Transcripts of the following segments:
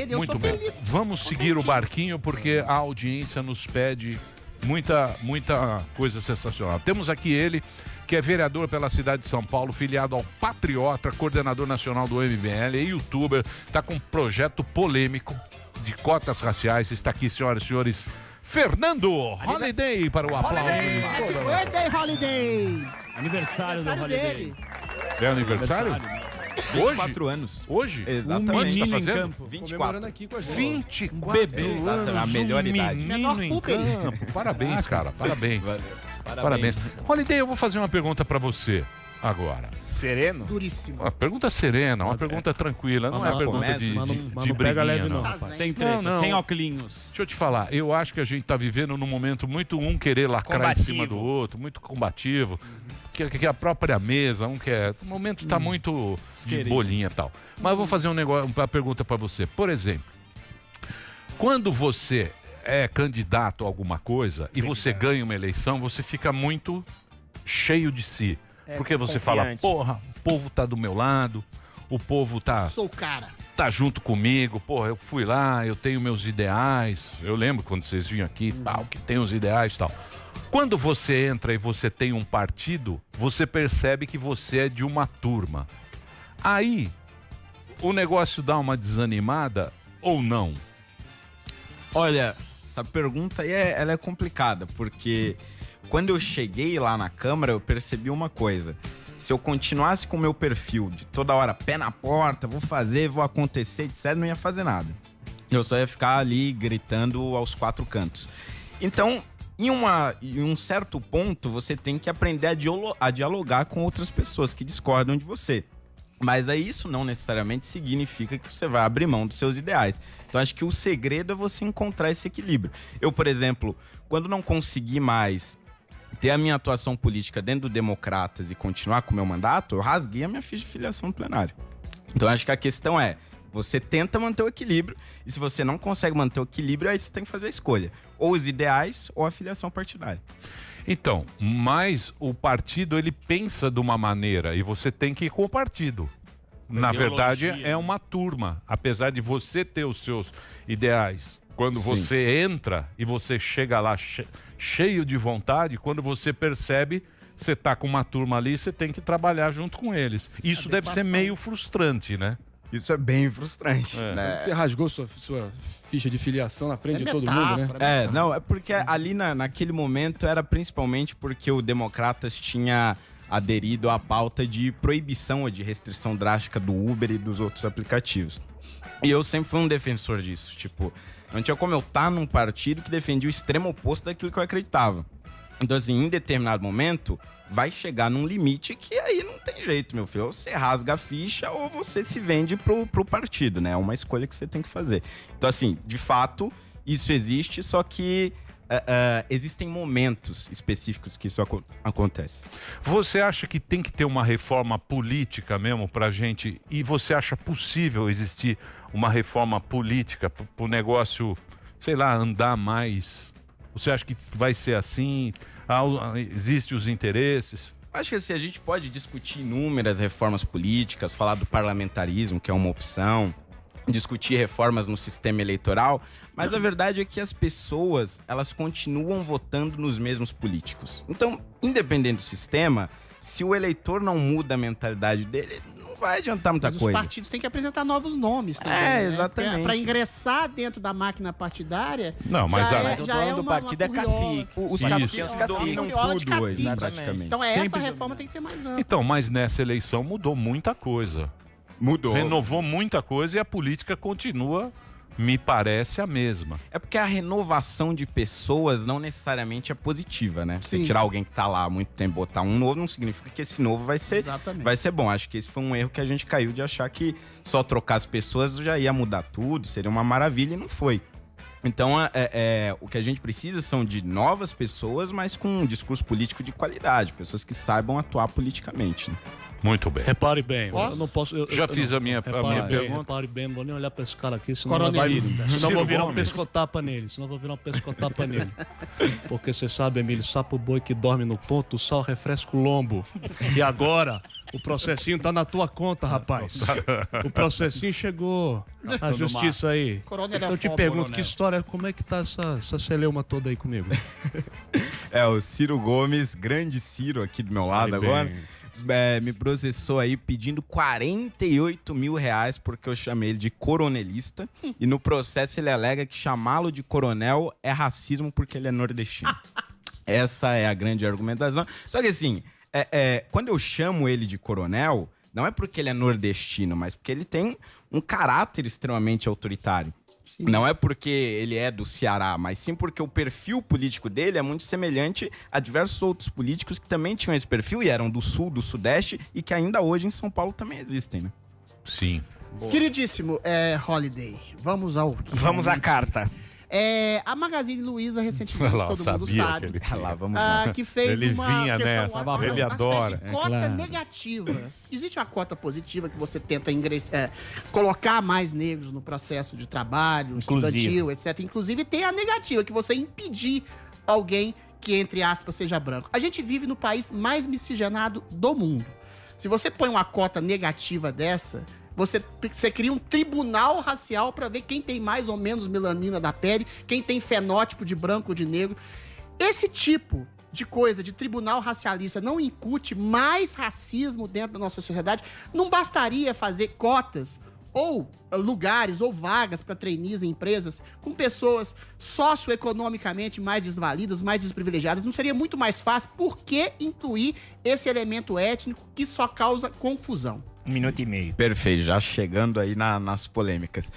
ele, eu sou bem. feliz. Vamos seguir o barquinho porque a audiência nos pede muita coisa sensacional. Temos aqui ele, que é vereador pela cidade de São Paulo, filiado ao Patriota, coordenador nacional do MBL, é youtuber, está com um projeto polêmico de cotas raciais. Está aqui, senhoras e senhores, Fernando Holliday para o aplauso. Happy birthday, Holiday! Aniversário do Holiday. dele. É aniversário? 24 anos. Hoje? Exatamente. Tá Menino em fazendo? campo. 24. Aqui com a gente. 24 bebê, exatamente, anos, a melhor idade. menino Menor em Cooper. campo. Parabéns, cara, parabéns. Valeu. Parabéns. Holiday, eu vou fazer uma pergunta pra você agora. Sereno? Duríssimo. Uma pergunta serena, uma pergunta tranquila, não é Mano, pergunta de Não pega briguinha, leve não. não, rapaz. Sem treta, Não. sem óculos. Deixa eu te falar, eu acho que a gente tá vivendo num momento muito querer lacrar em cima do outro, muito combativo, que a própria mesa, o momento tá muito de bolinha e tal. Mas eu vou fazer uma pergunta pra você. Por exemplo, quando você é candidato a alguma coisa e você ganha uma eleição, você fica muito cheio de si. Porque você fala, porra, o povo tá do meu lado, o povo tá Sou o cara. junto comigo, porra, eu fui lá, eu tenho meus ideais. Eu lembro quando vocês vinham aqui, tal, que tem os ideais e tal. Quando você entra e você tem um partido, você percebe que você é de uma turma. Aí, o negócio dá uma desanimada ou não? Olha, essa pergunta aí ela é complicada, porque quando eu cheguei lá na Câmara, eu percebi uma coisa. Se eu continuasse com o meu perfil de toda hora pé na porta, vou fazer, vou acontecer, etc., não ia fazer nada. Eu só ia ficar ali gritando aos quatro cantos. Então, em um certo ponto, você tem que aprender a dialogar com outras pessoas que discordam de você. Mas aí isso não necessariamente significa que você vai abrir mão dos seus ideais. Então acho que o segredo é você encontrar esse equilíbrio. Eu, por exemplo, quando não consegui mais ter a minha atuação política dentro do Democratas e continuar com o meu mandato, eu rasguei a minha ficha de filiação no plenário. Então acho que a questão é, você tenta manter o equilíbrio, e se você não consegue manter o equilíbrio, aí você tem que fazer a escolha. Ou os ideais, ou a filiação partidária. Então, mas o partido, ele pensa de uma maneira e você tem que ir com o partido. Na verdade, é uma turma. Apesar de você ter os seus ideais, quando você entra e você chega lá cheio de vontade, quando você percebe, você tá com uma turma ali, você tem que trabalhar junto com eles. Isso deve ser meio frustrante, né? Isso é bem frustrante, né? Você rasgou sua ficha de filiação na frente de todo mundo, né? Não, é porque ali naquele momento era principalmente porque o Democratas tinha aderido à pauta de proibição ou de restrição drástica do Uber e dos outros aplicativos. E eu sempre fui um defensor disso, tipo, não tinha como eu estar num partido que defendia o extremo oposto daquilo que eu acreditava. Então, assim, em determinado momento, vai chegar num limite que aí não tem jeito, meu filho. Ou você rasga a ficha ou você se vende pro partido, né? É uma escolha que você tem que fazer. Então, assim, de fato, isso existe, só que existem momentos específicos que isso acontece. Você acha que tem que ter uma reforma política mesmo pra gente? E você acha possível existir uma reforma política pro negócio, sei lá, andar mais? Você acha que vai ser assim? Existem os interesses? Acho que assim, a gente pode discutir inúmeras reformas políticas, falar do parlamentarismo, que é uma opção, discutir reformas no sistema eleitoral, mas a verdade é que as pessoas, elas continuam votando nos mesmos políticos. Então, independente do sistema, se o eleitor não muda a mentalidade dele, não vai adiantar muita coisa. Os partidos têm que apresentar novos nomes também, exatamente. Para ingressar dentro da máquina partidária. Não, mas o dono do partido é cacique. Os caciques dominam tudo hoje, praticamente. Então essa reforma tem que ser mais ampla. Então, mas nessa eleição mudou muita coisa. Mudou. Renovou muita coisa e a política continua, me parece, a mesma. É porque a renovação de pessoas não necessariamente é positiva, né? Você tirar alguém que tá lá há muito tempo e botar um novo, não significa que esse novo vai ser bom. Acho que esse foi um erro que a gente caiu de achar que só trocar as pessoas já ia mudar tudo, seria uma maravilha, e não foi. Então, o que a gente precisa são de novas pessoas, mas com um discurso político de qualidade, pessoas que saibam atuar politicamente, né? Muito bem. Repare bem, Posso? eu não posso... Já fiz a minha pergunta. Repare bem, não vou nem olhar pra esse cara aqui, senão Coronelista. senão eu vou virar um Gomes. pescotapa nele, Porque você sabe, Emílio, sapo boi que dorme no ponto, o sal refresca o lombo. E agora, o processinho tá na tua conta, rapaz. O processinho chegou. A justiça aí. Coronel Então eu te Fobo, pergunto, coronel. que história, como é que tá essa celeuma toda aí comigo? É, o Ciro Gomes, grande Ciro aqui do meu lado agora, me processou aí pedindo 48 mil reais porque eu chamei ele de coronelista. E no processo ele alega que chamá-lo de coronel é racismo porque ele é nordestino. Essa é a grande argumentação. Só que assim, quando eu chamo ele de coronel, não é porque ele é nordestino, mas porque ele tem um caráter extremamente autoritário. Sim. Não é porque ele é do Ceará, mas sim porque o perfil político dele é muito semelhante a diversos outros políticos que também tinham esse perfil e eram do Sul, do Sudeste e que ainda hoje em São Paulo também existem, né? Sim. Queridíssimo Holiday, vamos ao que Vamos à realmente- carta. A Magazine Luiza recentemente, Olha lá, todo mundo sabia sabe, que ele- Lá, vamos lá. que fez Ele uma vinha questão, nessa, uma ele espécie adora. de cota claro. negativa. Existe uma cota positiva que você tenta colocar mais negros no processo de trabalho, estudantil, etc. Inclusive tem a negativa, que você impedir alguém que, entre aspas, seja branco. A gente vive no país mais miscigenado do mundo. Se você põe uma cota negativa dessa, você cria um tribunal racial para ver quem tem mais ou menos melanina da pele, quem tem fenótipo de branco ou de negro. Esse tipo de coisa, de tribunal racialista, não incute mais racismo dentro da nossa sociedade. Não bastaria fazer cotas ou lugares ou vagas para trainees em empresas com pessoas socioeconomicamente mais desvalidas, mais desprivilegiadas. Não seria muito mais fácil? Por que incluir esse elemento étnico que só causa confusão? 1 minuto e meio. Perfeito, já chegando aí nas polêmicas.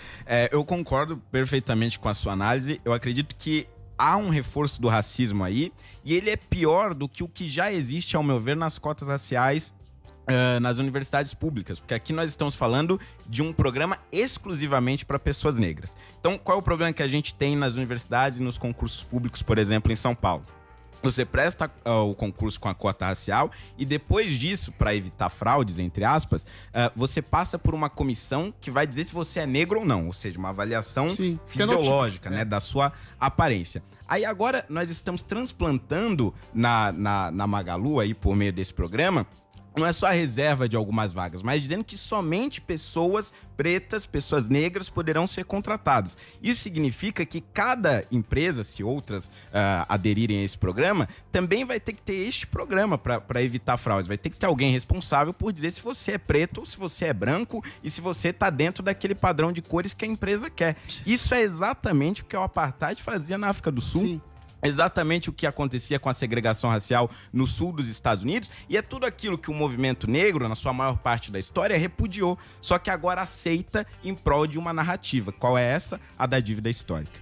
Eu concordo perfeitamente com a sua análise. Eu acredito que há um reforço do racismo aí, e ele é pior do que o que já existe, ao meu ver, nas cotas raciais nas universidades públicas, porque aqui nós estamos falando de um programa exclusivamente para pessoas negras. Então, qual é o problema que a gente tem nas universidades e nos concursos públicos, por exemplo, em São Paulo? Você presta o concurso com a cota racial e depois disso, para evitar fraudes, entre aspas, você passa por uma comissão que vai dizer se você é negro ou não, ou seja, uma avaliação Sim, fisiológica, fenotípica, né, da sua aparência. Aí agora nós estamos transplantando na Magalu, aí por meio desse programa, não é só a reserva de algumas vagas, mas dizendo que somente pessoas pretas, pessoas negras poderão ser contratadas. Isso significa que cada empresa, se outras aderirem a esse programa, também vai ter que ter este programa para evitar fraudes. Vai ter que ter alguém responsável por dizer se você é preto ou se você é branco e se você está dentro daquele padrão de cores que a empresa quer. Isso é exatamente o que o apartheid fazia na África do Sul. Sim. Exatamente o que acontecia com a segregação racial no sul dos Estados Unidos, e é tudo aquilo que o movimento negro, na sua maior parte da história, repudiou, só que agora aceita em prol de uma narrativa. Qual é essa? A da dívida histórica.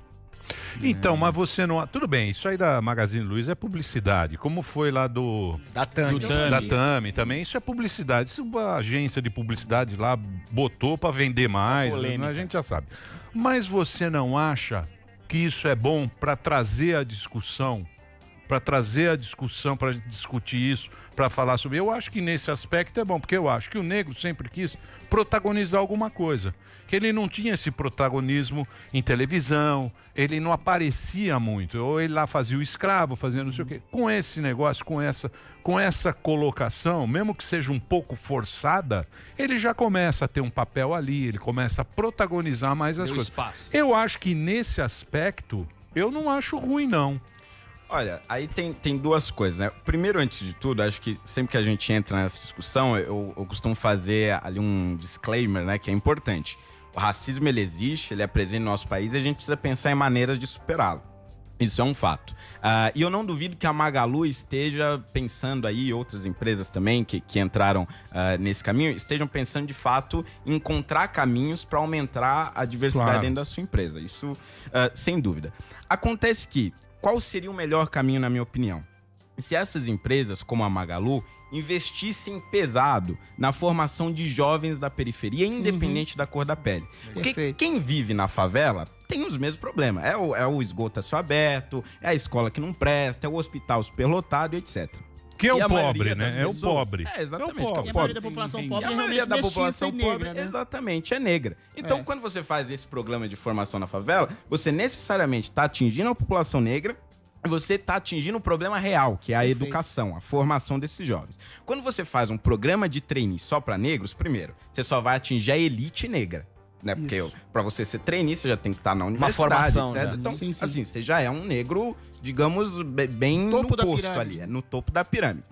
Então, mas você não... Tudo bem, isso aí da Magazine Luiza é publicidade, como foi lá Da Tânia. da Tami também, isso é publicidade. Se uma agência de publicidade lá botou para vender mais, polêmica. a gente já sabe. Mas você não acha que isso é bom para trazer a discussão, para a gente discutir isso, para falar sobre... Eu acho que nesse aspecto é bom, porque eu acho que o negro sempre quis protagonizar alguma coisa, que ele não tinha esse protagonismo em televisão, ele não aparecia muito, ou ele lá fazia o escravo, fazia não sei o quê. Com esse negócio, com essa colocação, mesmo que seja um pouco forçada, ele já começa a ter um papel ali, ele começa a protagonizar mais as coisas. Espaço. Eu acho que nesse aspecto, eu não acho ruim, não. Olha, aí tem duas coisas, né? Primeiro, antes de tudo, acho que sempre que a gente entra nessa discussão, eu costumo fazer ali um disclaimer, né? Que é importante. O racismo, ele existe, ele é presente no nosso país e a gente precisa pensar em maneiras de superá-lo. Isso é um fato. E eu não duvido que a Magalu esteja pensando aí, e outras empresas também que entraram nesse caminho, estejam pensando de fato em encontrar caminhos para aumentar a diversidade dentro da sua empresa. Isso, sem dúvida. Acontece que, qual seria o melhor caminho, na minha opinião? Se essas empresas, como a Magalu, investissem pesado na formação de jovens da periferia, independente da cor da pele. Porque Perfeito. quem vive na favela tem os mesmos problemas. É o esgoto a céu aberto, é a escola que não presta, é o hospital superlotado, etc. Que é E o a maioria pobre, né? das É o pessoas- pobre. É, exatamente. É o que pobre. E a maioria da população E pobre a é maioria realmente da mestiça população e negra, pobre, né? exatamente, é negra. Então, É. quando você faz esse programa de formação na favela, você necessariamente está atingindo a população negra e você está atingindo o problema real, que é a Perfeito. educação, a formação desses jovens. Quando você faz um programa de trainee só para negros, primeiro, você só vai atingir a elite negra. Né? Porque para você ser trainee, você já tem que estar na universidade, formação, etc. né? Então, Sim, sim. assim, você já é um negro, digamos, bem Topo no da posto pirâmide. ali, é no topo da pirâmide.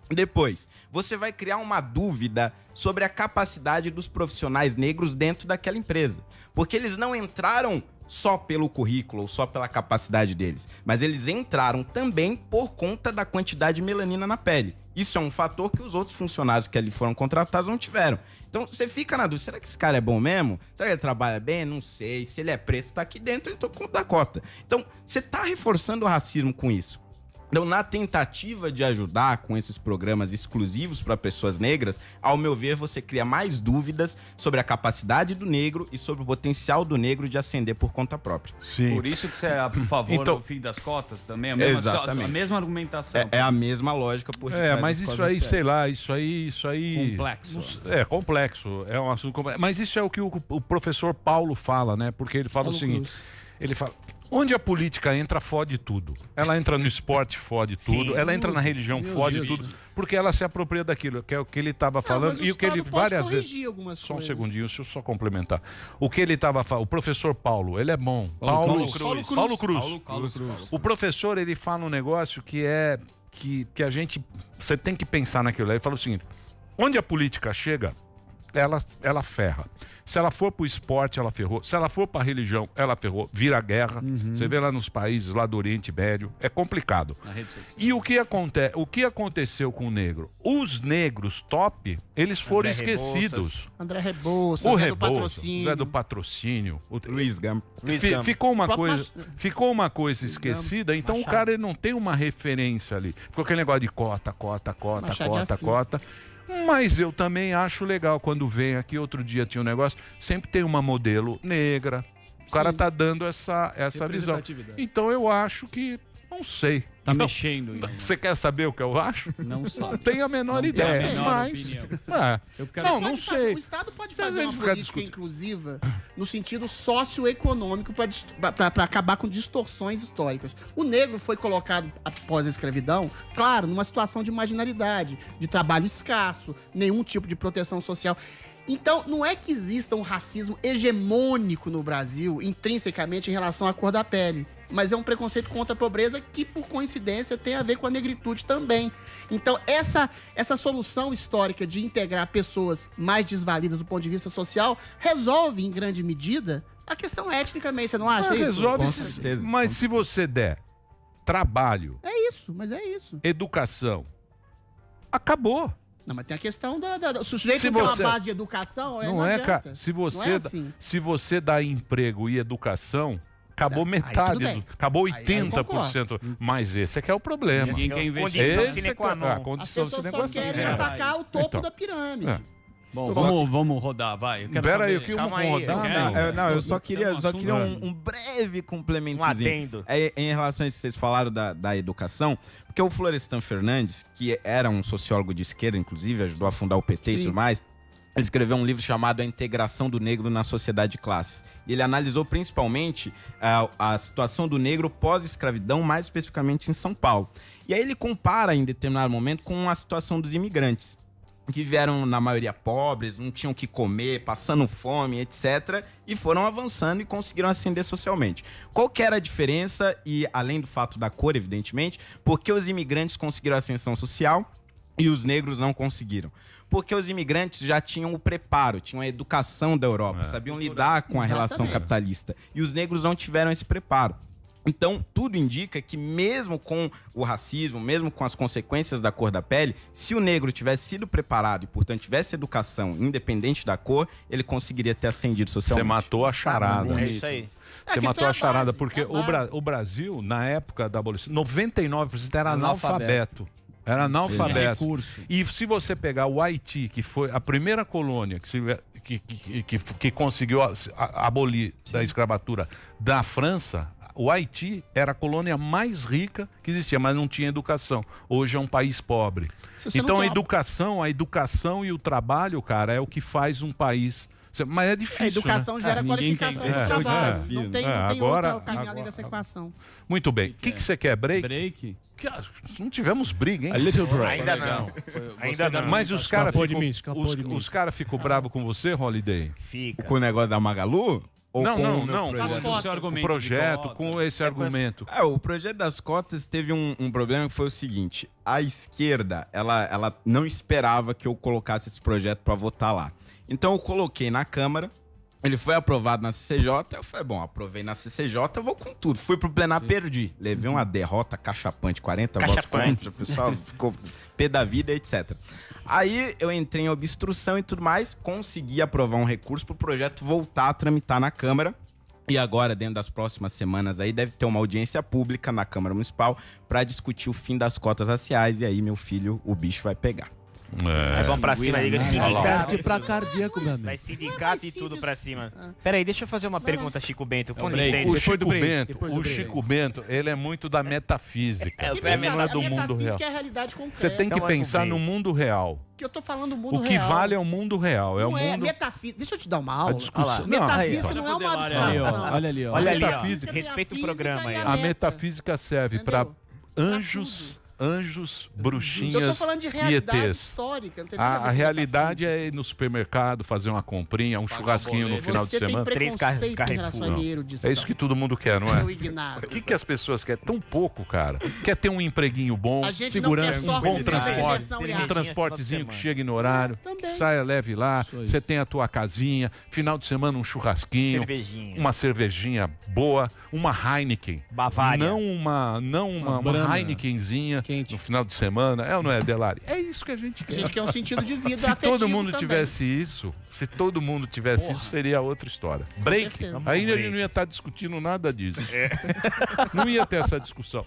Depois, você vai criar uma dúvida sobre a capacidade dos profissionais negros dentro daquela empresa. Porque eles não entraram só pelo currículo ou só pela capacidade deles, mas eles entraram também por conta da quantidade de melanina na pele. Isso é um fator que os outros funcionários que ali foram contratados não tiveram. Então você fica na dúvida, será que esse cara é bom mesmo? Será que ele trabalha bem? Não sei. Se ele é preto, tá aqui dentro, eu tô com da cota. Então você tá reforçando o racismo com isso. Então, na tentativa de ajudar com esses programas exclusivos para pessoas negras, ao meu ver, você cria mais dúvidas sobre a capacidade do negro e sobre o potencial do negro de ascender por conta própria. Sim. Por isso que você é a favor Então- do fim das cotas também? A Exatamente. a mesma argumentação. É a mesma lógica por detrás Mas das isso causas aí, sociais. sei lá, isso aí... Complexo. É complexo, é um assunto complexo. Mas isso é o que o professor Paulo fala, né? Porque ele fala Paulo o seguinte, Cruz. ele fala, onde a política entra, fode tudo. Ela entra no esporte, fode tudo. Ela entra na religião, Meu fode Deus. tudo. Porque ela se apropria daquilo, que é o que ele estava falando. mas E o que ele Estado pode várias vezes... corrigir algumas Só um coisas. segundinho, deixa eu só complementar. O que ele estava falando, o professor Paulo, ele é bom. Paulo Cruz. O professor, ele fala um negócio que é que a gente, você tem que pensar naquilo. Ele fala o seguinte, onde a política chega, ela ferra. Se ela for pro esporte, ela ferrou. Se ela for pra religião, ela ferrou. Vira guerra. Você vê lá nos países lá do Oriente Médio, é complicado. Na rede social. E o que aconteceu com o negro? Os negros top, eles foram André esquecidos. André Rebouças, O Zé do Rebouças, Patrocínio. Zé do Patrocínio. Luiz Gama. Ficou uma próprio coisa, ficou uma coisa esquecida, então o Machado. cara ele não tem uma referência ali. Ficou aquele negócio de cota, Machado de Assis. cota. Mas eu também acho legal quando vem aqui, outro dia tinha um negócio, sempre tem uma modelo negra. O cara Sim. tá dando essa visão. Representatividade. Então eu acho que, não sei. Tá Não- mexendo. Você quer saber o que eu acho? Não Não sabe. tenho a menor Não tem a ideia, menor mas... opinião. É. Eu quero... Não, Pode fazer- sei. O Estado pode Se a fazer gente uma ficar política discutindo- inclusiva no sentido socioeconômico para acabar com distorções históricas. O negro foi colocado após a escravidão, claro, numa situação de marginalidade, de trabalho escasso, nenhum tipo de proteção social. Então, não é que exista um racismo hegemônico no Brasil, intrinsecamente em relação à cor da pele. Mas é um preconceito contra a pobreza que, por coincidência, tem a ver com a negritude também. Então, essa solução histórica de integrar pessoas mais desvalidas do ponto de vista social resolve, em grande medida, a questão étnica também. Você não acha isso? Resolve, Com se- certeza. mas se você der trabalho, É isso, mas é isso. educação, acabou. Não, mas tem a questão do sujeito Se que tem uma você- base de educação, não Não é, adianta. cara. Se Não você, é assim. se você dá emprego e educação, acabou Aí metade, tudo bem. acabou Aí eu 80%. Mas esse é que é o problema. Ninguém quer investir. Esse Condição é sine qua non. a As condição pessoas sine só qua non. querem É. atacar o topo Então. da pirâmide. É. Bom, Só vamos rodar, vai. Eu quero Pera aí, saber. o que Calma uma aí, rodada? eu quero- Não, eu só queria, assunto, um breve Um complementozinho. adendo. Em relação a isso que vocês falaram da educação, porque o Florestan Fernandes, que era um sociólogo de esquerda, inclusive, ajudou a fundar o PT e Sim. tudo mais, ele escreveu um livro chamado A Integração do Negro na Sociedade de Classes. E ele analisou principalmente a situação do negro pós-escravidão, mais especificamente em São Paulo. E aí ele compara, em determinado momento, com a situação dos imigrantes, que vieram, na maioria, pobres, não tinham o que comer, passando fome, etc. E foram avançando e conseguiram ascender socialmente. Qual que era a diferença, e além do fato da cor, evidentemente, por que os imigrantes conseguiram ascensão social e os negros não conseguiram? Porque os imigrantes já tinham o preparo, tinham a educação da Europa, sabiam lidar com a relação Exatamente. capitalista. E os negros não tiveram esse preparo. Então, tudo indica que mesmo com o racismo, mesmo com as consequências da cor da pele, se o negro tivesse sido preparado e, portanto, tivesse educação independente da cor, ele conseguiria ter ascendido Você socialmente. matou a charada. É isso aí. Você questão matou é a a charada, base, porque é a base. o Brasil, na época da abolição, 99% era analfabeto. Era analfabeto. Recurso. E se você pegar o Haiti, que foi a primeira colônia que conseguiu abolir da escravatura da França, O Haiti era a colônia mais rica que existia, mas não tinha educação. Hoje é um país pobre. Então a educação e o trabalho, cara, é o que faz um país... Mas é difícil, A educação gera qualificação do trabalho. Não tem agora, outro caminho além dessa equação. Muito bem. O que você quer, break? Break? Não tivemos briga, hein? A little break. Ainda não. Ainda não. Mas os caras Escapou ficam bravos com você, Holiday? Fica. Com o negócio da Magalu? Ou Não, com não, o meu não. projeto? O projeto, com esse argumento. O projeto das cotas teve um problema que foi o seguinte. A esquerda, ela não esperava que eu colocasse esse projeto para votar lá. Então eu coloquei na Câmara, ele foi aprovado na CCJ, eu falei, bom, aprovei na CCJ, eu vou com tudo. Fui pro plenário, perdi. Levei uma derrota cachapante, 40 votos contra, o pessoal ficou pé da vida, etc. Aí eu entrei em obstrução e tudo mais, consegui aprovar um recurso pro projeto voltar a tramitar na Câmara. E agora, dentro das próximas semanas, aí deve ter uma audiência pública na Câmara Municipal para discutir o fim das cotas raciais. E aí, meu filho, o bicho vai pegar. Aí vamos pra cima, liga sindicato. Teste pra cardíaco, meu amigo. Vai sindicato e tudo pra cima. Peraí, deixa eu fazer uma pergunta, Chico Bento. Com licença. O Chico Bento, ele é muito da metafísica. Ele não é do mundo real. É a realidade concreta. Você tem que pensar no mundo real. Que eu tô falando do mundo real. O que vale é o mundo real. Não é metafísica. Deixa eu te dar uma aula. Discussão. Metafísica não é uma abstração. Olha ali, ó. Olha ali, ó. Metafísica tem Respeita o física programa aí. A metafísica serve para Entendeu? anjos, Eu tô bruxinhas falando de e realidade ETs. histórica. Não tem nada A ver com realidade metafísica. é ir no supermercado, fazer uma comprinha, um churrasquinho no final de Você tem semana. preconceito Carrefour. em relação à minha erudição. É isso que todo mundo quer, não é? Seu Ignado. O que as pessoas querem? Tão pouco, cara. Quer ter um empreguinho bom, A gente segurança, não quer só um bom receber transporte, diversão e um arte. transportezinho que chegue no horário, Também. que saia leve lá, você tem a tua casinha, final de semana um churrasquinho, Cervejinha. uma cervejinha boa, uma Heineken. Bavária. Não uma Heinekenzinha Quente. no final de semana. É ou não é, Delari? É isso que a gente A quer. gente quer um sentido de vida Se afetivo todo mundo também. tivesse isso, isso, seria outra história. Break, certeza. ainda ele não ia estar discutindo nada disso. Não ia ter essa discussão.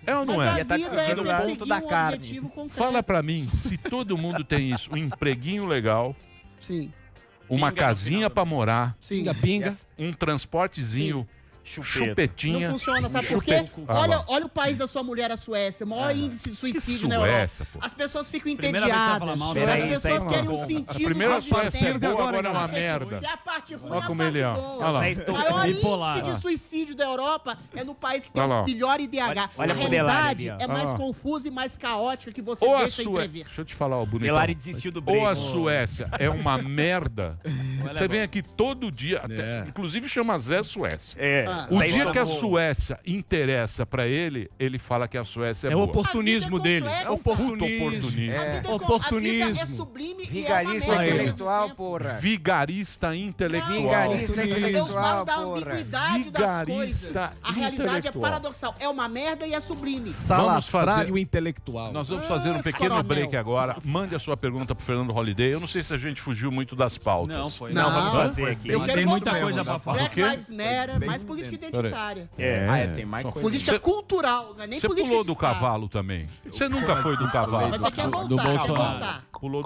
É ou não Mas é? a vida é discutindo o ponto perseguir da um carne. objetivo concreto. Fala pra mim, se todo mundo tem isso, um empreguinho legal, Sim, uma Pinga no casinha final pra morar, sim. Pinga. um transportezinho, chupetinha. Não funciona, sabe por chupeta. quê? Ah, lá. Olha o país da sua mulher, a Suécia. O maior índice de suicídio na Suécia, Europa. pô. As pessoas ficam Primeira vez que você entediadas. fala mal, As peraí, isso aí pessoas é querem bom. um sentido Primeiro a de Suécia é existência. boa, agora é uma merda. E a parte ruim Olha é a como ele parte é. boa. Olha lá. Isso aí O maior bipolar. índice de suicídio da Europa é no país que tem Olha lá. o melhor IDH. Olha A pro Delari realidade ali, ó. é mais Olha lá. confusa e mais caótica que você Ou a deixa Suécia. entrever. Deixa eu te falar, ó, bonitão. Delari desistiu do break. Ou a Suécia é uma merda. ela Você é vem boa. aqui todo dia, inclusive chama Zé Suécia. É. Ah. O Isso aí dia tá que a bom. Suécia interessa pra ele, ele fala que a Suécia é É o boa. oportunismo A vida é dele. complexa. É oportunismo. Oportunismo. A vida é Oportunismo. sublime Vigarista e é uma merda ao mesmo intelectual, tempo. porra. Vigarista intelectual. Vigarista Eu intelectual, falo da porra. ambiguidade das Vigarista coisas. A realidade é intelectual. paradoxal. É uma merda e é sublime. Salafrário intelectual. Nós vamos fazer um Nossa, pequeno coronel. break agora. Mande a sua pergunta pro Fernando Holiday. Eu não sei se a gente fugiu muito das pautas. Não, foi. Não, Vamos fazer aqui. Eu Mas quero tem muita voltar. coisa pra falar. Black O quê? Lives Matter, mais política identitária. Tem mais coisa. Política Você- cultural, não é nem Você política pulou de do Estado. cavalo também. Você nunca foi do cavalo. Mas você quer voltar, do quer Bolsonaro. voltar. Pulou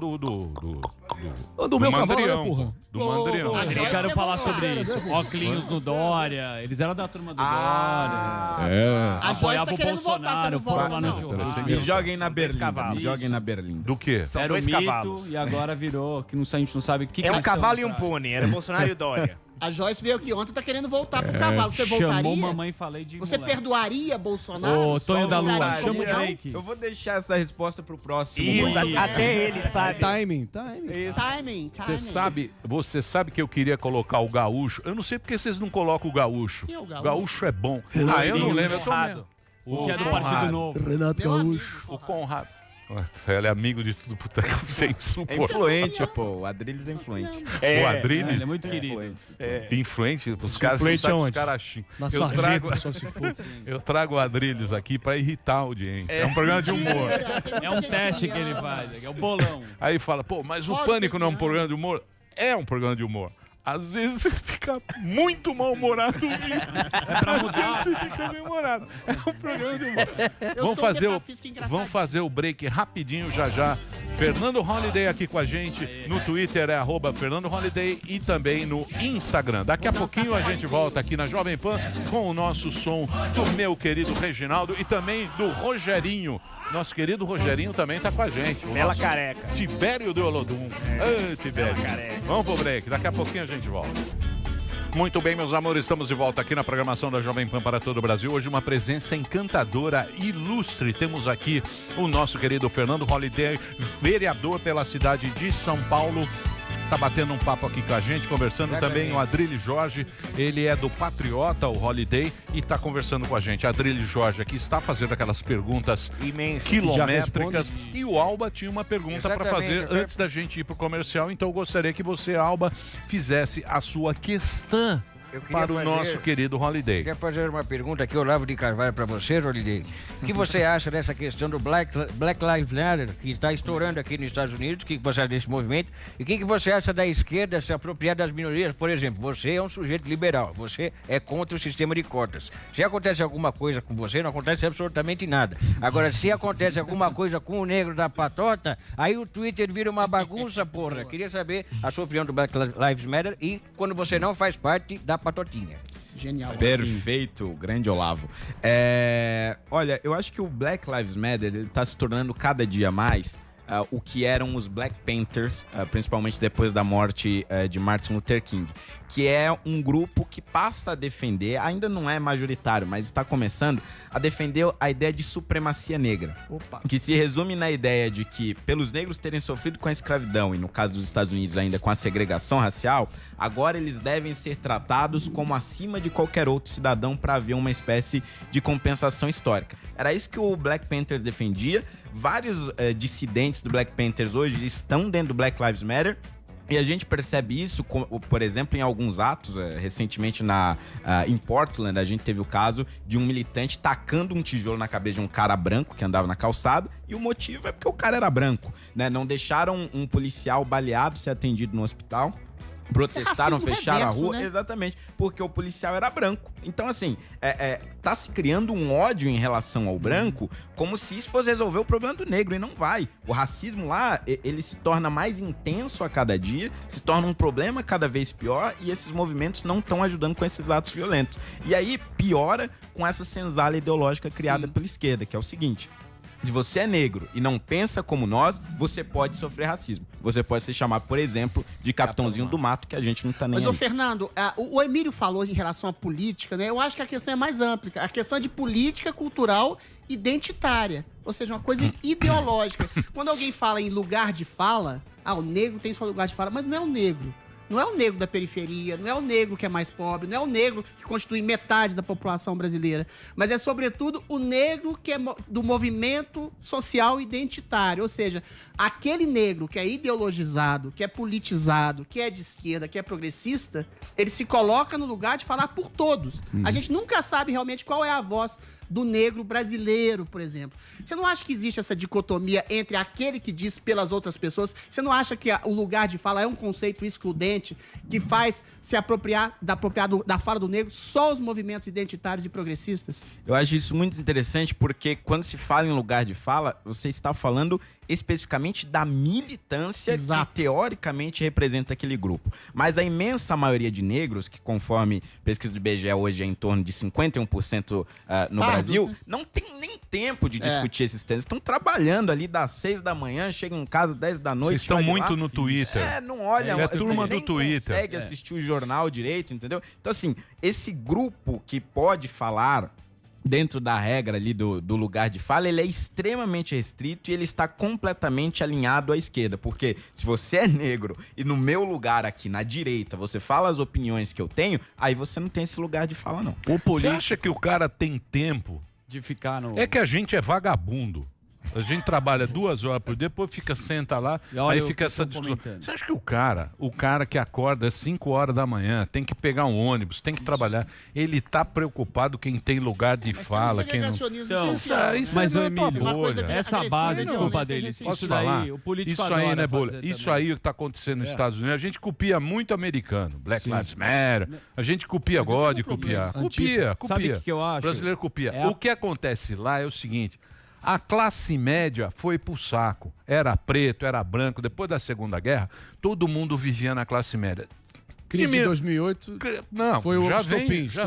Do meu cavalo, mandrião, né, porra? do mandrião. Ah, Eu Joyce quero quer falar voltar. sobre isso. Óculos no Dória. Eles eram da turma do Ah, Dória. A Joyce Apoiava tá o querendo voltar, você Bolsonaro, não foram volta, lá no não. churrasco. Me joguem na São dois Berlinda. cavalos. Me joguem na Berlinda. Do quê? São Era dois o mito cavalos. e agora virou, que não, a gente não sabe o que É um eles cavalo e estão um atrás. pônei. Era Bolsonaro e o Dória. A Joyce veio aqui ontem e tá querendo voltar pro cavalo. Você voltaria? Chamou mamãe e falei de Você moleque. perdoaria Bolsonaro? Ô, Tonho Só da Lua, entraria em chama o comunhão? Drake. Eu vou deixar essa resposta pro próximo. Isso, bloco. até ele sabe. Timing. Timing. Você sabe que eu queria colocar o gaúcho. Eu não sei porque vocês não colocam o gaúcho. Quem é o gaúcho? Gaúcho é bom. Eu não lembro. Eu tô Conrado. o Que é do Conrado. Partido Novo. Renato Meu amigo. O Conrado. Ele é amigo de tudo, puta que você é É insuportável. influente, pô. O Adriles é influente. O Adriles Ele é muito querido. influente, os caras Influente sabem que os aonde? caras xingam. Na Eu trago, sarjeta, só se for. eu trago o Adriles aqui pra irritar a audiência. É um programa de humor. É um teste que ele faz, é o bolão. Aí fala, pô, mas o Pode Pânico ter não é um que- programa de humor? É um programa de humor. Às vezes você fica muito mal-humorado ouvindo. É pra mudar. Você fica bem-humorado. É um programa de humor. Eu Vamos sou um fazer, metafísico engraçado. vamos fazer o break rapidinho já já. Fernando Holliday aqui com a gente. No Twitter é @FernandoHolliday e também no Instagram. Daqui a pouquinho a gente volta aqui na Jovem Pan com o nosso som do meu querido Reginaldo e também do Rogerinho. Nosso querido Rogerinho também tá com a gente. Bela careca. Tibério do Olodum. Tibério. Vamos pro break. Daqui a pouquinho a gente volta. Muito bem, meus amores, estamos de volta aqui na programação da Jovem Pan para todo o Brasil. Hoje uma presença encantadora, ilustre. Temos aqui o nosso querido Fernando Holliday, vereador pela cidade de São Paulo. Tá batendo um papo aqui com a gente, conversando também o Adrilho Jorge, ele é do Patriota, o Holliday, e tá conversando com a gente. Adrilho Jorge aqui está fazendo aquelas perguntas quilométricas e o Alba tinha uma pergunta para fazer antes da gente ir pro comercial, então eu gostaria que você, Alba, fizesse a sua questão para o nosso querido Holliday. Eu queria fazer uma pergunta aqui, Olavo de Carvalho, para você, Holliday. O que você acha dessa questão do Black Lives Matter, que está estourando aqui nos Estados Unidos? O que você acha desse movimento? E o que você acha da esquerda se apropriar das minorias? Por exemplo, você é um sujeito liberal, você é contra o sistema de cotas. Se acontece alguma coisa com você, não acontece absolutamente nada. Agora, se acontece alguma coisa com o negro da patota, aí o Twitter vira uma bagunça, porra. Queria saber a sua opinião do Black Lives Matter e quando você não faz parte da patotinha. Genial. Perfeito, grande Olavo. Olha, eu acho que o Black Lives Matter ele tá se tornando cada dia mais o que eram os Black Panthers, principalmente depois da morte de Martin Luther King, que é um grupo que passa a defender, ainda não é majoritário, mas está começando a defender a ideia de supremacia negra. Opa. Que se resume na ideia de que, pelos negros terem sofrido com a escravidão, e no caso dos Estados Unidos ainda com a segregação racial, agora eles devem ser tratados como acima de qualquer outro cidadão para haver uma espécie de compensação histórica. Era isso que o Black Panthers defendia. Vários dissidentes do Black Panthers hoje estão dentro do Black Lives Matter. E a gente percebe isso, por exemplo, em alguns atos. Recentemente em Portland, a gente teve o caso de um militante tacando um tijolo na cabeça de um cara branco que andava na calçada. E o motivo é porque o cara era branco, né? Não deixaram um policial baleado ser atendido no hospital. Protestaram, fecharam reverso, a rua, né? Exatamente, porque o policial era branco. Então, assim, tá se criando um ódio em relação ao branco, como se isso fosse resolver o problema do negro, e não vai. O racismo lá, ele se torna mais intenso a cada dia, se torna um problema cada vez pior, e esses movimentos não estão ajudando com esses atos violentos. E aí, piora com essa senzala ideológica criada pela esquerda, que é o seguinte: se você é negro e não pensa como nós, você pode sofrer racismo. Você pode ser chamado, por exemplo, de capitãozinho do mato, que a gente não tá nem Mas, aí. Fernando, o Emílio falou em relação à política, né? Eu acho que a questão é mais ampla. A questão é de política cultural identitária. Ou seja, uma coisa ideológica. Quando alguém fala em lugar de fala, o negro tem seu lugar de fala, mas não é o negro. Não é o negro da periferia, não é o negro que é mais pobre, não é o negro que constitui metade da população brasileira, mas é, sobretudo, o negro que é do movimento social identitário, ou seja, aquele negro que é ideologizado, que é politizado, que é de esquerda, que é progressista, ele se coloca no lugar de falar por todos. A gente nunca sabe realmente qual é a voz do negro brasileiro, por exemplo. Você não acha que existe essa dicotomia entre aquele que diz pelas outras pessoas? Você não acha que o lugar de fala é um conceito excludente que faz se apropriar da fala do negro só os movimentos identitários e progressistas? Eu acho isso muito interessante porque quando se fala em lugar de fala, você está falando especificamente da militância que teoricamente representa aquele grupo. Mas a imensa maioria de negros, que conforme pesquisa do IBGE hoje é em torno de 51% no Brasil, né? não tem nem tempo de discutir esses temas. Estão trabalhando ali das 6 da manhã, chegam em casa 10 da noite. Vocês estão muito no Twitter. Não olha. É a turma do Twitter. Consegue assistir o jornal direito, entendeu? Então, assim, esse grupo que pode falar dentro da regra ali do lugar de fala, ele é extremamente restrito e ele está completamente alinhado à esquerda, porque se você é negro e no meu lugar aqui, na direita, você fala as opiniões que eu tenho, aí você não tem esse lugar de fala, não. Você acha que o cara tem tempo de ficar no... É que a gente é vagabundo. A gente trabalha 2 horas por dia, depois senta lá, aí fica essa discussão. Você acha que o cara que acorda às 5 horas da manhã, tem que pegar um ônibus, tem que trabalhar, ele tá preocupado quem tem lugar de fala, quem não... Então, isso mas, não é Emílio, bolha. essa base, desculpa dele, Posso falar? O político isso aí não é bolha. também. Isso aí que tá acontecendo nos Estados Unidos, a gente copia muito americano. Black Lives Matter, a gente copia, gosta de copiar. Copia. Sabe o que eu acho? O brasileiro copia. O que acontece lá é o seguinte... A classe média foi pro saco. Era preto, era branco. Depois da Segunda Guerra, todo mundo vivia na classe média. Crise de 2008 foi o estopim. Já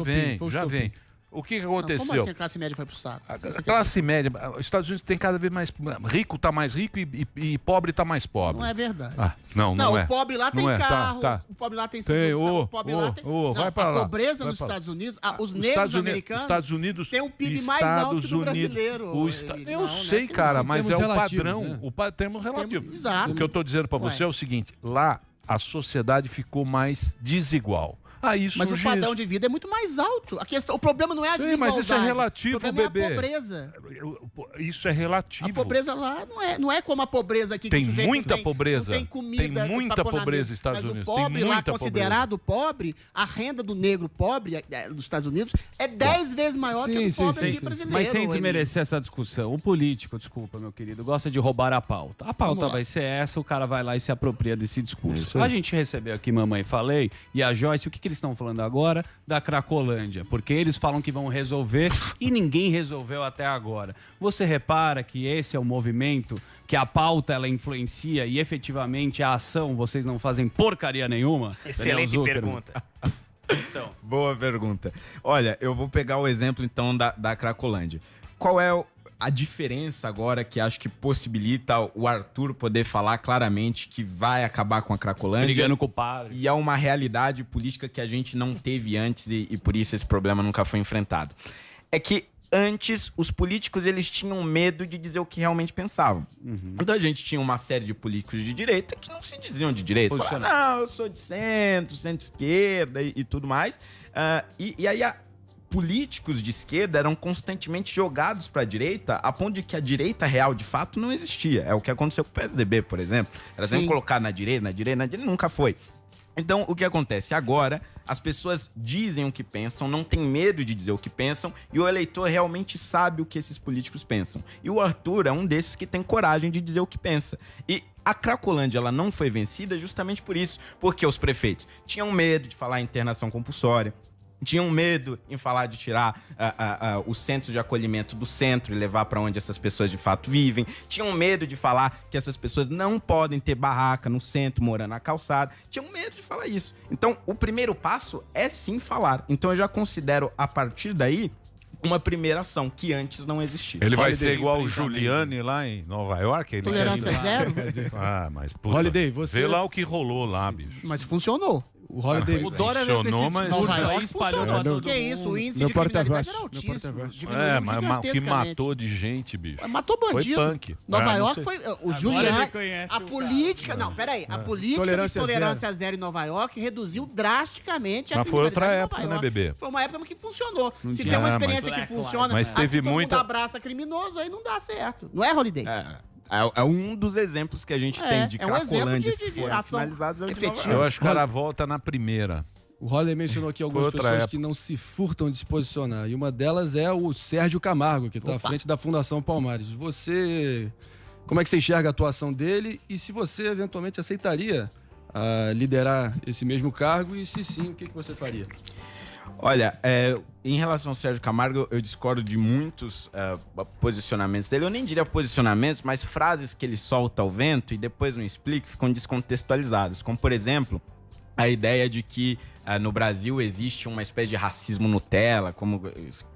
vem. O que aconteceu? Como assim a classe média foi pro saco? A classe média, os Estados Unidos tem cada vez mais... Rico tá mais rico e pobre tá mais pobre. Não é verdade. Não é. O pobre lá tem carro, o pobre lá tem seguro, o pobre lá tem... vai pra lá. A pobreza nos Estados Unidos, os negros americanos Estados Unidos têm um PIB mais alto que o brasileiro. Eu sei, cara, mas é o padrão, o termo relativo. Exato. O que eu tô dizendo pra você é o seguinte, lá a sociedade ficou mais desigual. Mas o padrão de vida é muito mais alto. O problema não é a desigualdade. Mas isso é relativo, o problema bebê. É a pobreza. Isso é relativo. A pobreza lá não é como a pobreza aqui. Tem que o sujeito muita pobreza. Não tem comida. Tem muita pobreza nos Estados Unidos. Mas o pobre lá, considerado pobre, a renda do negro pobre dos Estados Unidos é 10 vezes maior que o pobre aqui brasileiro. Mas sem desmerecer essa discussão, o político, desculpa, meu querido, gosta de roubar a pauta. A pauta vai ser essa, o cara vai lá e se apropria desse discurso. A gente recebeu aqui Mamãe Falei e a Joyce, o que eles estão falando agora? Da Cracolândia, porque eles falam que vão resolver e ninguém resolveu até agora. Você repara que esse é o movimento, que a pauta ela influencia e efetivamente a ação vocês não fazem porcaria nenhuma? Excelente pergunta. Boa pergunta. Olha, eu vou pegar o exemplo então da Cracolândia. Qual é a diferença agora que acho que possibilita o Arthur poder falar claramente que vai acabar com a Cracolândia? Brigando com o padre. E é uma realidade política que a gente não teve antes e por isso esse problema nunca foi enfrentado. É que antes, os políticos eles tinham medo de dizer o que realmente pensavam. Então a gente tinha uma série de políticos de direita que não se diziam de direita. Falavam, não, eu sou de centro, centro-esquerda e tudo mais. E aí políticos de esquerda eram constantemente jogados para a direita, a ponto de que a direita real, de fato, não existia. É o que aconteceu com o PSDB, por exemplo. Elas iam colocar na direita, nunca foi. Então, o que acontece? Agora, as pessoas dizem o que pensam, não tem medo de dizer o que pensam, e o eleitor realmente sabe o que esses políticos pensam. E o Arthur é um desses que tem coragem de dizer o que pensa. E a Cracolândia ela não foi vencida justamente por isso, porque os prefeitos tinham medo de falar em internação compulsória, tinham medo em falar de tirar os centros de acolhimento do centro e levar para onde essas pessoas de fato vivem. Tinham medo de falar que essas pessoas não podem ter barraca no centro, morando na calçada. Tinham medo de falar isso. Então, o primeiro passo é sim falar. Então, eu já considero, a partir daí, uma primeira ação que antes não existia. Ele vai ser igual o Giuliani lá em Nova York? Tolerância zero? Mas puta, Holiday, você... vê lá o que rolou lá, bicho. Mas funcionou. O Holiday... O Dória funcionou, mas... Nova York espalhou funcionou. pra todo Que isso, o índice Meu de criminalidade porta-voz. era altíssimo. Mas o que matou de gente, bicho. Matou bandido. Foi punk. Nova não York sei. foi... O ele Giuliani... conhece A o política... cara. Não, peraí. A política Tolerância de tolerância zero em Nova York reduziu drasticamente a Mas foi outra criminalidade época, em Nova né, York. bebê? Foi uma época que funcionou. Se tinha- tem uma Ah, experiência mas- que funciona, Mas teve aqui todo muita- mundo abraça criminoso, aí não dá certo. Não é, Holiday? É um dos exemplos que a gente tem de é um exemplo Cracolândias de que foram ação finalizadas. É o de efetiva. Nova Eu York. acho que o cara volta na primeira. O Holiday mencionou aqui algumas outra pessoas época. que não se furtam de se posicionar. E uma delas é o Sérgio Camargo, que está à frente da Fundação Palmares. Você... Como é que você enxerga a atuação dele e se você eventualmente aceitaria liderar esse mesmo cargo e se sim, o que você faria? Olha, em relação ao Sérgio Camargo, eu discordo de muitos posicionamentos dele. Eu nem diria posicionamentos, mas frases que ele solta ao vento e depois não explica, ficam descontextualizadas. Como, por exemplo, a ideia de que no Brasil existe uma espécie de racismo Nutella, como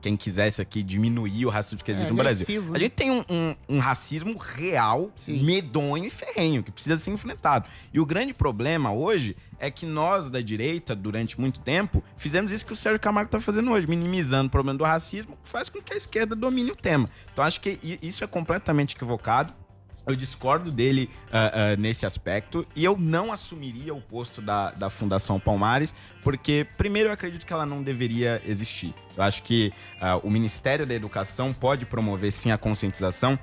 quem quisesse aqui diminuir o racismo que existe no Brasil. agressivo, A né? gente tem um racismo real, Sim. medonho e ferrenho, que precisa ser enfrentado. E o grande problema hoje é que nós, da direita, durante muito tempo, fizemos isso que o Sérgio Camargo está fazendo hoje, minimizando o problema do racismo, que faz com que a esquerda domine o tema. Então, acho que isso é completamente equivocado. Eu discordo dele nesse aspecto e eu não assumiria o posto da Fundação Palmares, porque, primeiro, eu acredito que ela não deveria existir. Eu acho que o Ministério da Educação pode promover, sim, a conscientização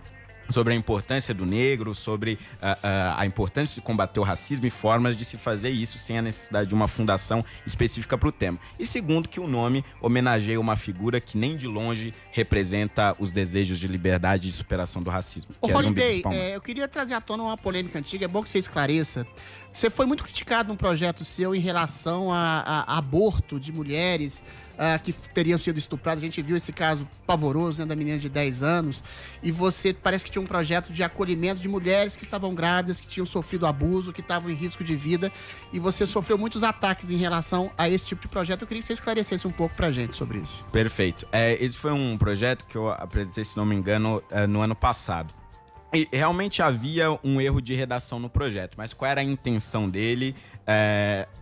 sobre a importância do negro, sobre a importância de combater o racismo e formas de se fazer isso sem a necessidade de uma fundação específica para o tema. E segundo, que o nome homenageia uma figura que nem de longe representa os desejos de liberdade e de superação do racismo. Ô, Que é Zumbi dos Holiday, Palmares. eu queria trazer à tona uma polêmica antiga, é bom que você esclareça. Você foi muito criticado num projeto seu em relação a aborto de mulheres que teriam sido estupradas. A gente viu esse caso pavoroso, né, da menina de 10 anos. E você parece que tinha um projeto de acolhimento de mulheres que estavam grávidas, que tinham sofrido abuso, que estavam em risco de vida. E você sofreu muitos ataques em relação a esse tipo de projeto. Eu queria que você esclarecesse um pouco pra gente sobre isso. Perfeito. Esse foi um projeto que eu apresentei, se não me engano, no ano passado. E realmente havia um erro de redação no projeto, mas qual era a intenção dele?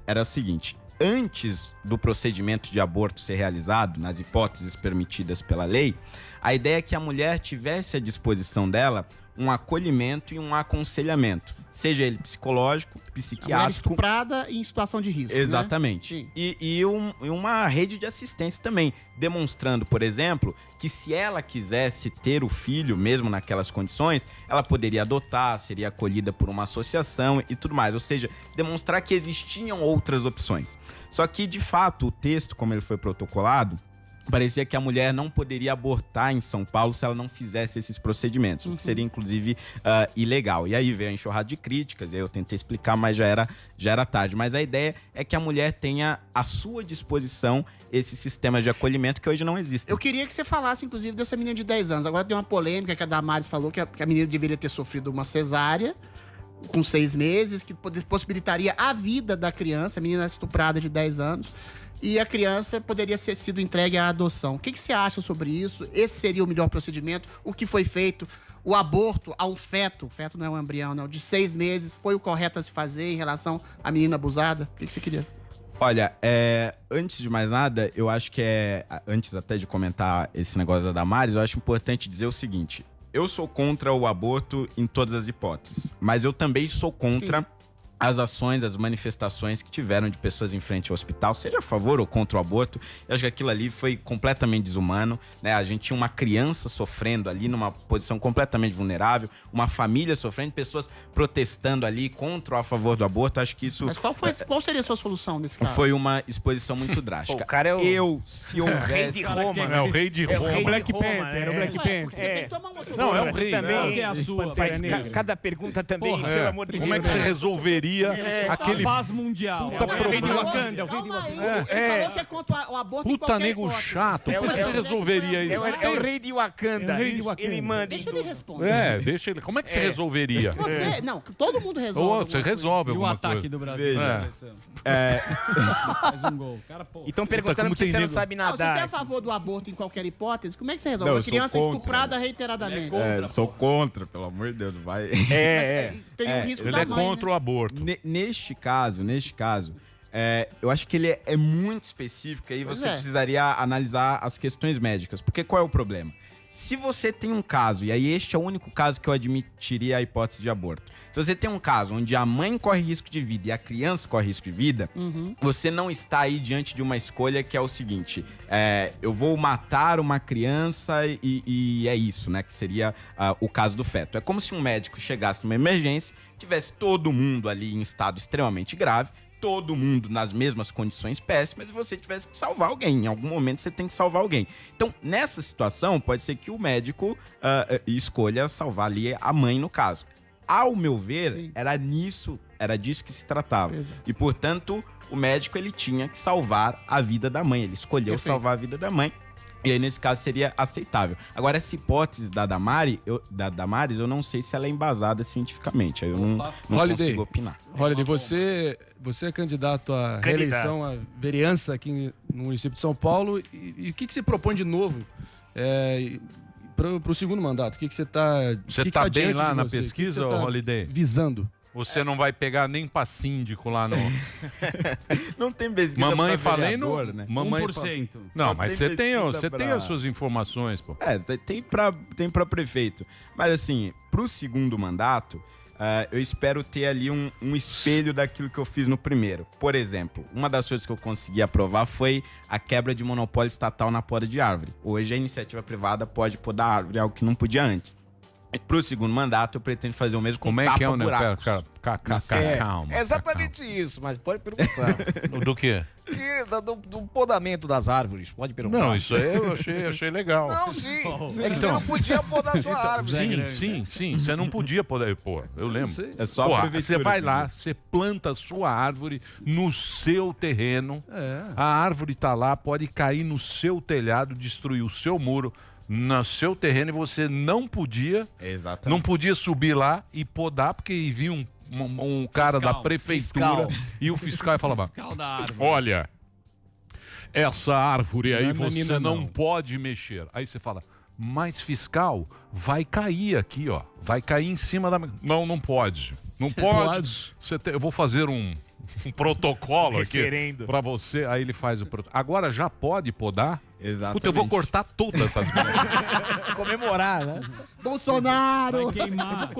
Era o seguinte: antes do procedimento de aborto ser realizado, nas hipóteses permitidas pela lei, a ideia é que a mulher tivesse à disposição dela um acolhimento e um aconselhamento, seja ele psicológico, psiquiátrico. A mulher estuprada em situação de risco. Exatamente. Né? E uma rede de assistência também, demonstrando, por exemplo, que se ela quisesse ter o filho, mesmo naquelas condições, ela poderia adotar, seria acolhida por uma associação e tudo mais. Ou seja, demonstrar que existiam outras opções. Só que, de fato, o texto, como ele foi protocolado, parecia que a mulher não poderia abortar em São Paulo se ela não fizesse esses procedimentos, o que seria, inclusive, ilegal. E aí veio a enxurrada de críticas, e aí eu tentei explicar, mas já era tarde. Mas a ideia é que a mulher tenha à sua disposição esse sistema de acolhimento que hoje não existe. Eu queria que você falasse, inclusive, dessa menina de 10 anos. Agora tem uma polêmica que a Damares falou que a menina deveria ter sofrido uma cesárea com 6 meses, que possibilitaria a vida da criança, a menina estuprada de 10 anos. E a criança poderia ter sido entregue à adoção. O que você acha sobre isso? Esse seria o melhor procedimento? O que foi feito? O aborto a um feto não é um embrião, não, de 6 meses, foi o correto a se fazer em relação à menina abusada? O que você queria? Olha, antes de mais nada, eu acho que antes até de comentar esse negócio da Damares, eu acho importante dizer o seguinte: eu sou contra o aborto em todas as hipóteses, mas eu também sou contra as ações, as manifestações que tiveram de pessoas em frente ao hospital, seja a favor ou contra o aborto. Eu acho que aquilo ali foi completamente desumano, né? A gente tinha uma criança sofrendo ali numa posição completamente vulnerável, uma família sofrendo, pessoas protestando ali contra ou a favor do aborto. Acho que isso... Mas qual seria a sua solução nesse caso? Foi uma exposição muito drástica. Pô, o cara é o... se houvesse... Rei de Roma. É o rei de Roma. É o Black Panther, o Black Panther. Você tem que tomar uma solução. Não, é o rei. Também é a sua, faz Negra. cada pergunta também, pelo amor de Deus. Como é que você resolveria aquele paz mundial. puta problema? Calma aí, ele falou que é contra o aborto em Puta qualquer nego hipótese. chato. Como é que você resolveria isso? É o rei de Wakanda. Ele manda Deixa em ele tudo. responder. Deixa ele. Como é que você resolveria? Você, não, todo mundo resolve. Ou você resolve E o alguma ataque coisa. do Brasil? Veja. Faz um gol. Cara, pô. E estão perguntando como por que tem você não nego. sabe Não, se você é a nadar. favor do aborto em qualquer hipótese, como é que você resolve? Não, Uma eu sou criança contra, estuprada reiteradamente. sou contra, pelo amor de Deus, vai... Tem o risco Ele da é mãe, contra o aborto. Neste caso, eu acho que ele é muito específico, aí Pois você é. precisaria analisar as questões médicas. Porque qual é o problema? Se você tem um caso, e aí este é o único caso que eu admitiria a hipótese de aborto. Se você tem um caso onde a mãe corre risco de vida e a criança corre risco de vida, você não está aí diante de uma escolha que é o seguinte: eu vou matar uma criança e é isso, né? Que seria o caso do feto. É como se um médico chegasse numa emergência, tivesse todo mundo ali em estado extremamente grave, todo mundo nas mesmas condições péssimas, e você tivesse que salvar alguém. Em algum momento você tem que salvar alguém. Então, nessa situação, pode ser que o médico escolha salvar ali a mãe, no caso. Ao meu ver, era disso que se tratava. Exato. E, portanto, o médico ele tinha que salvar a vida da mãe. Ele escolheu salvar a vida da mãe. E aí, nesse caso, seria aceitável. Agora, essa hipótese da Damares, eu não sei se ela é embasada cientificamente. Aí eu não consigo opinar. Holiday, você é candidato à reeleição, à vereança aqui no município de São Paulo. E o que você propõe de novo para o segundo mandato? O que você está... Você está bem lá na pesquisa, Holiday? Visando. Você não vai pegar nem pra síndico lá no... Não tem pesquisa Mamãe pra falei no... vereador, né? Mamãe 1%. Não, Só mas tem você tem pesquisa as suas informações, pô. Tem pra prefeito. Mas assim, pro segundo mandato, eu espero ter ali um espelho daquilo que eu fiz no primeiro. Por exemplo, uma das coisas que eu consegui aprovar foi a quebra de monopólio estatal na poda de árvore. Hoje a iniciativa privada pode podar árvore, algo que não podia antes. Pro segundo mandato, eu pretendo fazer o mesmo com Como é que é o tapa-buracos. Calma. É exatamente isso, mas pode perguntar. Do quê? Do podamento das árvores, pode perguntar. Não, isso aí eu achei legal. Não, sim. É que você não podia podar sua árvore. Sim. Você não podia podar. Pô, eu lembro. É só a prefeitura você vai que lá, diz. você planta a sua árvore no seu terreno. A árvore tá lá, pode cair no seu telhado, destruir o seu muro, no seu terreno, e você não podia subir lá e podar, porque vinha um cara da prefeitura e o fiscal falava: olha, essa árvore aí você não pode mexer. Aí você fala: mas fiscal, vai cair aqui, ó. Vai cair em cima da... Não pode. Não pode. Eu vou fazer um protocolo aqui pra você. Aí ele faz o protocolo. Agora já pode podar? Exatamente. Puta, eu vou cortar todas essas Comemorar, né? Bolsonaro! Vai queimar.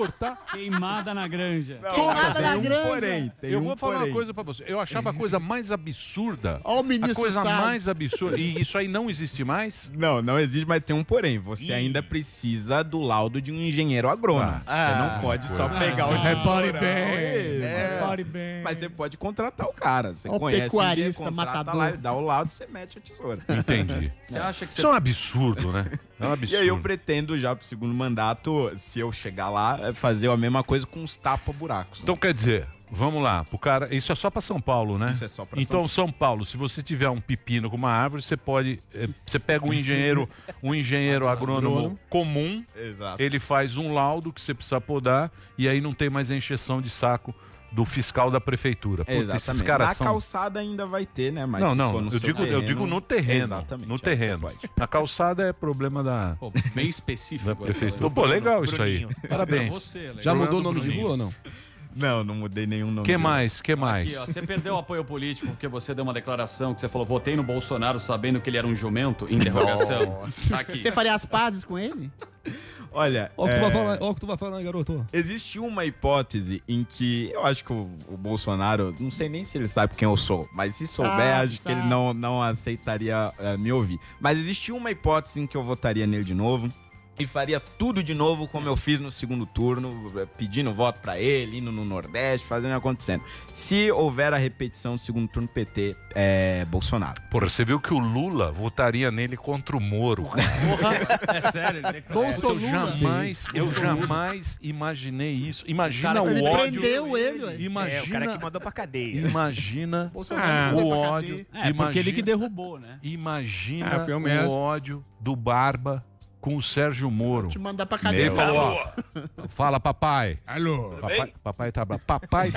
Queimada na granja. Queimada na granja! Porém, Eu vou falar uma coisa pra você. Eu achava a coisa mais absurda. Ó o ministro A coisa Salles. mais absurda. E isso aí não existe mais? Não existe, mas tem um porém. Você ainda precisa do laudo de um engenheiro agrônomo. Você não pode só pegar o Repare tesourão. bem. É. Repare bem. Mas você pode contratar o cara. Você Ó o conhece pecuarista, o contrata matador. lá, dá o laudo, você mete a tesoura. Entendi. Você acha que Isso é um absurdo, né? É um absurdo. E aí eu pretendo já pro segundo mandato, se eu chegar lá, fazer a mesma coisa com os tapa-buracos. Então quer dizer, vamos lá, pro cara, isso é só para São Paulo, né? Isso é só pra Então São Paulo, se você tiver um pepino com uma árvore, você pode, você pega um engenheiro agrônomo comum, Exato. ele faz um laudo que você precisa podar e aí não tem mais a encheção de saco do fiscal da prefeitura. Puta, esses Exatamente. caras Na são... calçada ainda vai ter, né? Mas Não, se não, for no eu seu digo no terreno. Exatamente. No aí terreno. você pode. Na calçada é problema da bem específico. da prefeitura. Pô, legal isso aí. Parabéns. Você, Já legal. mudou o nome de rua ou não? Não mudei nenhum nome. Que mais? Que mais? Aqui, ó, você perdeu o apoio político porque você deu uma declaração que você falou: votei no Bolsonaro sabendo que ele era um jumento? Interrogação. Tá aqui. Você faria as pazes com ele? Olha, Ó o que tu vai falar, garoto. existe uma hipótese em que eu acho que o Bolsonaro, não sei nem se ele sabe quem eu sou, mas se souber, acho que ele não aceitaria me ouvir. Mas existe uma hipótese em que eu votaria nele de novo e faria tudo de novo como eu fiz no segundo turno, pedindo voto pra ele, indo no Nordeste, fazendo acontecendo. Se houver a repetição do segundo turno PT, Bolsonaro. Porra, você viu que o Lula votaria nele contra o Moro. É sério, ele declarou. Eu jamais imaginei isso. Imagina o Ele ódio. prendeu ele, ué. Imagina, É, o cara que mandou pra cadeia. imagina Bolsonaro o mandou pra ódio. cadeia. Porque ele que derrubou, né? Imagina foi o o mesmo. ódio do Barba com o Sérgio Moro. Te mandar pra Ele cadeia. falou, ó, fala papai. Alô. Papai tá bravo. Papai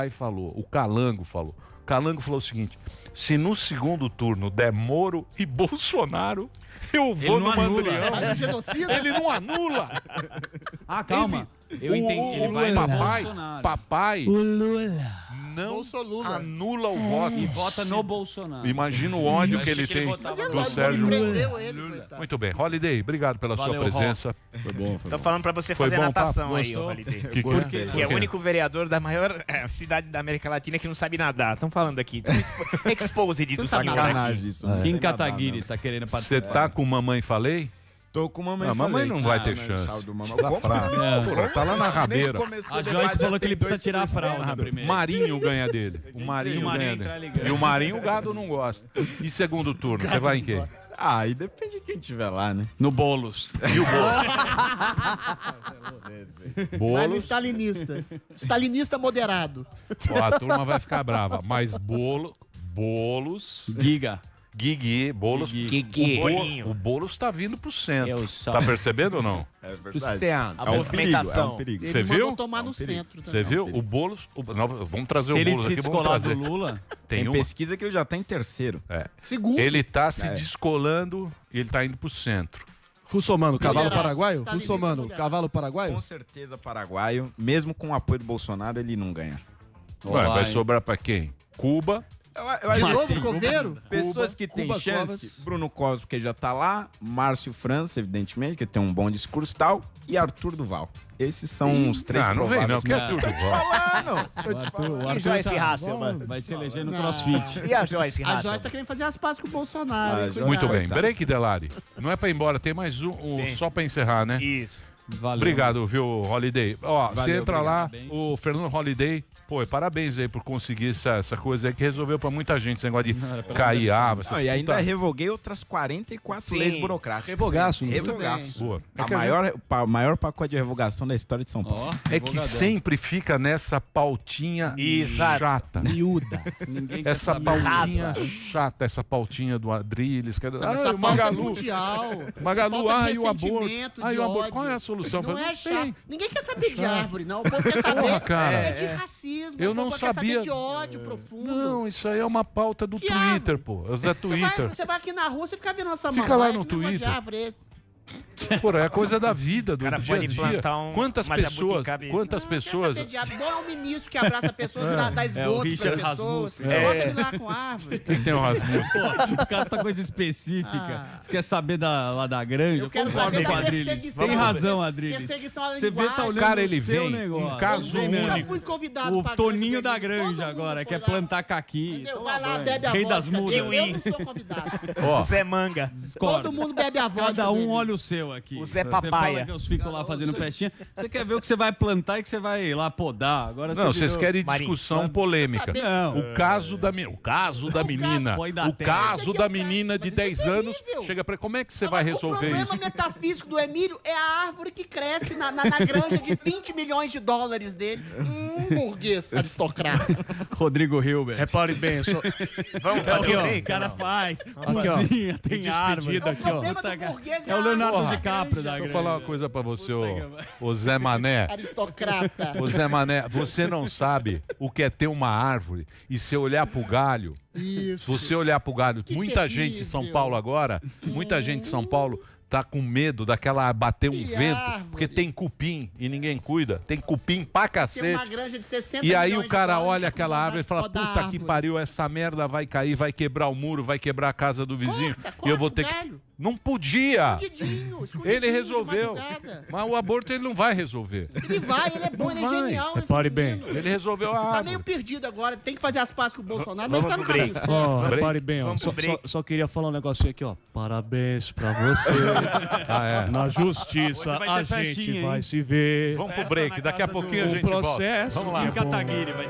falou, o Calango falou. O Calango falou o seguinte: se no segundo turno der Moro e Bolsonaro, eu vou no Mandrião. Faz um genocida? Ele não anula. Ah, calma. Eu entendi. Ele vai no Bolsonaro. Papai O Lula. não Bolsolula. anula o voto. E vota no Bolsonaro. Imagina o ódio Eu que achei ele que ele tem votava Mas é no do lógico, Sérgio ele Moro. prendeu ele, coitado. Muito bem. Holiday, obrigado pela Valeu, sua presença. Foi bom, foi Tô bom. falando pra você Foi fazer bom, natação papo? aí, Gostou? ô Holiday. Que Que é o único vereador da maior cidade da América Latina que não sabe nadar. Estão falando aqui. Exposed do senhor aqui. Sacanagem isso. não Kim sei nadar, Kataguiri não. tá querendo Você participar. tá com mamãe falei? Tô com mamãe. A mamãe falei. não vai Ah, ter Não, chance. tchau do mamãe. Tá Como fraco. não? Porra, tá lá na Nem rabeira. começou A o Joyce debate, falou já que ele tem precisa dois tirar a fralda segundo. primeiro. Marinho ganha dele. O Se Marinho o Marinho ganha entrar, dele. ele ganha. E o Marinho o gado não gosta. E segundo turno, você vai em quê? Ah, e depende de quem tiver lá, né? No Boulos. E o Boulos? Vai no Boulos? stalinista. Stalinista moderado. Ó, a turma vai ficar brava. Mas Boulos, Giga. Guigui, Boulos. Guigui. O Boulos tá vindo pro centro. Eu sou. Tá percebendo ou não? É Do verdade. centro. A É um perigo, é movimentação. um perigo. Você Ele mandou viu? tomar no centro Você também. viu? O Boulos. Não, vamos trazer Se o ele Boulos se aqui. Vamos descolar do trazer. Lula, Tem Tem uma. pesquisa que ele já tá em terceiro. Segundo. Ele tá se descolando e ele tá indo pro centro. Russomano, cavalo Moderado, paraguaio? stalinista Russomano, moderado. cavalo paraguaio? Com certeza paraguaio, mesmo com o apoio do Bolsonaro, ele não ganha. Ué, Olá, vai hein? sobrar pra quem? Cuba. Eu De acho novo, assim, Coveiro? pessoas que têm Cuba, chance, Covas. Bruno Cosmo, que já tá lá, Márcio França, evidentemente, que tem um bom discurso e tal, e Arthur Duval. Esses são os três Ah, não vem não. prováveis. Que é Arthur Duval? E Joyce Hasselman? vai se eleger no Não. crossfit. E a Joyce A Joyce Hasselman? tá querendo fazer as pazes com o Bolsonaro. Ah, hein, Joyce. cuidado. Muito bem. Tá. Break, Delari. Não é pra ir embora, tem mais um Tem. só pra encerrar, né? Isso. Valeu. Obrigado, viu, Holiday? Ó, Valeu, você entra lá, parabéns. o Fernando Holiday, pô, parabéns aí por conseguir essa coisa aí que resolveu pra muita gente, esse negócio de cair árvore. Não, e ainda revoguei outras 44 leis burocráticas. Revogaço, né? Revogaço. Boa. A maior pacote de revogação da história de São Paulo. É que sempre fica nessa pautinha chata. Miúda. Ninguém quer Essa saber. pautinha chata, essa pautinha do Adrilles. Essa o pauta Magalu. mundial. Magalu, Pauta de e o aborto. ressentimento, Ai, de o aborto. ódio. Qual é a solução? Não é chato. Tem. Ninguém quer saber de árvore, não. O povo quer saber Porra, cara. de racismo. Eu o não povo quer sabia. saber de ódio profundo. Não, isso aí é uma pauta do Que Twitter, árvore? pô. É o Zé Twitter. Você vai aqui na rua, você fica vendo essa Fica mamãe, lá no que negócio de Twitter. árvore é esse? Porra, é coisa da vida, do cara dia a pode dia. plantar Quantas uma pessoas, jabuticaba- quantas Não, quer pessoas... saber de árvore. Bom é um ministro que abraça pessoas, dá esgoto Richard para pessoas. Rasmussen. Bota ele lá com árvore. Quem tem o Rasmussen? Pô, o cara tá coisa específica. Você quer saber lá da granja? Eu quero Concordo saber com o da Adrilles. perseguição. Tem razão, Adrilles. Perseguição à Você vê, tá linguagem. olhando Cara, ele o seu vem negócio. em caso Eu nunca único. fui convidado O pra Toninho granja da do Todo granja mundo agora, foi quer lá. plantar caqui. Entendeu? Toma Vai lá, banho. bebe a Rei vodka. das mudas. Eu não sou convidado. Ó, Zé Manga. Todo mundo bebe a vodka. Cada um dele. olha o seu aqui. O Zé Você Papaya. fala que eu fico lá fazendo festinha. Você quer ver o que você vai plantar e que você vai lá podar. Agora não, você vocês virou- querem Marinho, discussão polêmica. Não. O caso da menina. Põe da O terra. caso Esse aqui da é o caso, menina de mas isso é 10 anos. terrível. Chega pra como é que você vai resolver O isso? problema metafísico do Emílio é a árvore que cresce na granja de 20 milhões de dólares dele. Burguês aristocrata. Rodrigo Hilbert. Repare bem, só... Vamos fazer Aqui, o ó, break? O cara faz. Aqui, ó. Cozinha, tem árvore. Despedida O aqui, ó. problema do burguês É o Leonardo árvore. DiCaprio da Deixa eu granja. falar uma coisa pra você, ô Zé Mané. Aristocrata. Ô Zé Mané, você não sabe o que é ter uma árvore e se olhar pro galho. Isso. Se você olhar pro galho, Que muita terrível. gente em São Paulo agora, muita gente em São Paulo tá com medo daquela bater um Que vento, árvore. porque tem cupim e ninguém cuida. Tem cupim pra Tem uma cacete. granja de 60 E aí milhões o cara de dólares, olha tá com aquela vontade árvore e de fala: podar a puta que árvore. pariu, essa merda vai cair, vai quebrar o muro, vai quebrar a casa do vizinho. E eu vou ter que. Galho. Não podia! Escondidinho, Ele de resolveu. madrugada. Mas o aborto ele não vai resolver. Ele vai, ele é bom, ele é vai. genial. esse Repare bem. menino. Ele resolveu a Tá árvore. meio perdido agora, tem que fazer as pazes com o Bolsonaro, mas ele Vamos tá no pro caminho break. certo. Ó, Break. repare bem, ó. Vamos pro break. Só queria falar um negocinho aqui, ó. Parabéns pra você. Na justiça, Hoje vai ter a gente festinha, vai hein? se ver. Vamos pro Festa break, na daqui a casa do- pouquinho a O gente volta. processo Vamos lá. Em Kataguiri vai